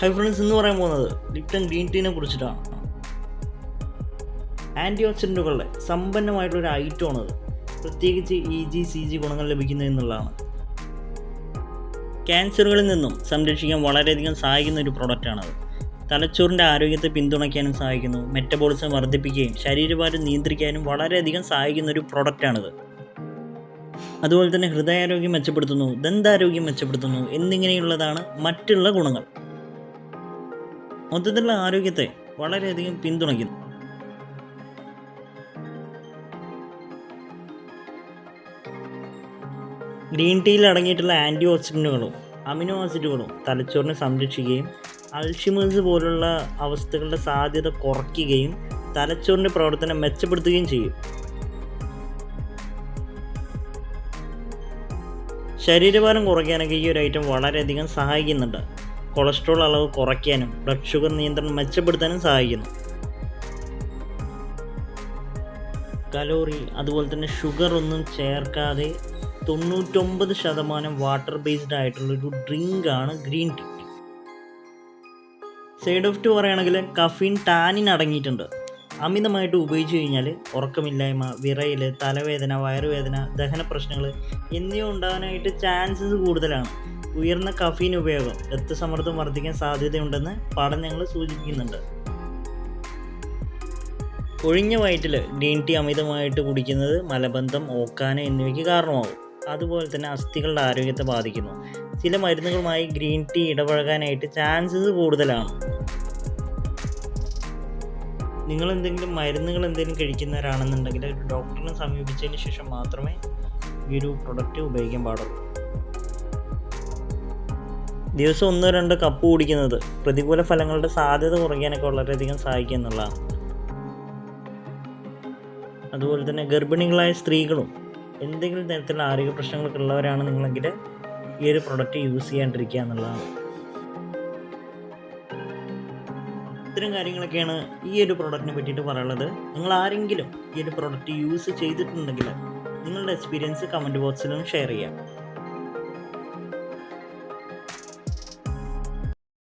Hi friends, എന്ന് പറയാൻ പോകുന്നത് ലിപ്ടൺ ഗ്രീൻ ടീനെ കുറിച്ചിട്ടാണ്. ആൻറ്റി ഓക്സിഡൻറ്റുകളുടെ സമ്പന്നമായിട്ടുള്ളൊരു ഐറ്റമാണത്. പ്രത്യേകിച്ച് EG, CG ഗുണങ്ങൾ ലഭിക്കുന്നത് എന്നുള്ളതാണ്. ക്യാൻസറുകളിൽ നിന്നും സംരക്ഷിക്കാൻ വളരെയധികം സഹായിക്കുന്ന ഒരു പ്രൊഡക്റ്റാണത്. തലച്ചോറിൻ്റെ ആരോഗ്യത്തെ പിന്തുണയ്ക്കാനും സഹായിക്കുന്നു. മെറ്റബോളിസം വർദ്ധിപ്പിക്കുകയും ശരീരഭാരം നിയന്ത്രിക്കാനും വളരെയധികം സഹായിക്കുന്ന ഒരു പ്രൊഡക്റ്റാണിത്. അതുപോലെ തന്നെ ഹൃദയാരോഗ്യം മെച്ചപ്പെടുത്തുന്നു, ദന്താരോഗ്യം മെച്ചപ്പെടുത്തുന്നു എന്നിങ്ങനെയുള്ളതാണ് മറ്റുള്ള ഗുണങ്ങൾ. മൊത്തത്തിലുള്ള ആരോഗ്യത്തെ വളരെയധികം പിന്തുണയ്ക്കുന്നു. ഗ്രീൻ ടീയിൽ അടങ്ങിയിട്ടുള്ള ആൻറ്റി ഓക്സിഡൻറ്റുകളും അമിനോ ആസിഡുകളും തലച്ചോറിനെ സംരക്ഷിക്കുകയും അൾഷിമേഴ്സ് പോലുള്ള അവസ്ഥകളുടെ സാധ്യത കുറയ്ക്കുകയും തലച്ചോറിൻ്റെ പ്രവർത്തനം മെച്ചപ്പെടുത്തുകയും ചെയ്യും. ശരീരഭാരം കുറയ്ക്കാനൊക്കെ ഈ ഒരു ഐറ്റം വളരെയധികം സഹായിക്കുന്നുണ്ട്. കൊളസ്ട്രോൾ അളവ് കുറയ്ക്കാനും ബ്ലഡ് ഷുഗർ നിയന്ത്രണം മെച്ചപ്പെടുത്താനും സഹായിക്കുന്നു. കലോറി അതുപോലെ തന്നെ ഷുഗർ ഒന്നും ചേർക്കാതെ 99% വാട്ടർ ബേസ്ഡ് ആയിട്ടുള്ളൊരു ഡ്രിങ്കാണ് ഗ്രീൻ ടീ. സൈഡ് എഫക്റ്റ് പറയുകയാണെങ്കിൽ കഫീൻ, ടാനിൻ അടങ്ങിയിട്ടുണ്ട്. അമിതമായിട്ട് ഉപയോഗിച്ച് കഴിഞ്ഞാൽ ഉറക്കമില്ലായ്മ, വിറയൽ, തലവേദന, വയറുവേദന, ദഹന പ്രശ്നങ്ങൾ എന്നിവ ഉണ്ടാകാനായിട്ട് ചാൻസസ് കൂടുതലാണ്. ഉയർന്ന കഫീൻ ഉപയോഗം രക്തസമ്മർദ്ദം വർദ്ധിക്കാൻ സാധ്യതയുണ്ടെന്ന് പഠനങ്ങൾ സൂചിപ്പിക്കുന്നുണ്ട്. ഒഴിഞ്ഞ വയറ്റിൽ ഗ്രീൻ ടീ അമിതമായിട്ട് കുടിക്കുന്നത് മലബന്ധം, ഓക്കാന എന്നിവയ്ക്ക് കാരണമാകും. അതുപോലെ തന്നെ അസ്ഥികളുടെ ആരോഗ്യത്തെ ബാധിക്കുന്നു. ചില മരുന്നുകളുമായി ഗ്രീൻ ടീ ഇടപഴകാനായിട്ട് ചാൻസസ് കൂടുതലാണ്. നിങ്ങൾ മരുന്നുകൾ എന്തെങ്കിലും കഴിക്കുന്നവരാണെന്നുണ്ടെങ്കിൽ ഒരു ഡോക്ടറിനെ സമീപിച്ചതിന് ശേഷം മാത്രമേ ഈ ഒരു പ്രൊഡക്റ്റ് ഉപയോഗിക്കാൻ പാടുള്ളൂ. ദിവസം 1-2 കപ്പ് കുടിക്കുന്നത് പ്രതികൂല ഫലങ്ങളുടെ സാധ്യത കുറയ്ക്കാനൊക്കെ വളരെയധികം സഹായിക്കുക എന്നുള്ളതാണ്. അതുപോലെ തന്നെ ഗർഭിണികളായ സ്ത്രീകളും എന്തെങ്കിലും തരത്തിലുള്ള ആരോഗ്യ പ്രശ്നങ്ങളൊക്കെ ഉള്ളവരാണ് നിങ്ങളെങ്കിൽ ഈ ഒരു പ്രൊഡക്റ്റ് യൂസ് ചെയ്യാണ്ടിരിക്കുക എന്നുള്ളതാണ്. ഇത്തരം കാര്യങ്ങളൊക്കെയാണ് ഈ ഒരു പ്രൊഡക്റ്റിനെ പറ്റിയിട്ട് പറയുള്ളത്. നിങ്ങൾ ആരെങ്കിലും ഈ ഒരു പ്രൊഡക്റ്റ് യൂസ് ചെയ്തിട്ടുണ്ടെങ്കിൽ നിങ്ങളുടെ എക്സ്പീരിയൻസ് കമൻറ്റ് ബോക്സിലും ഷെയർ ചെയ്യാം.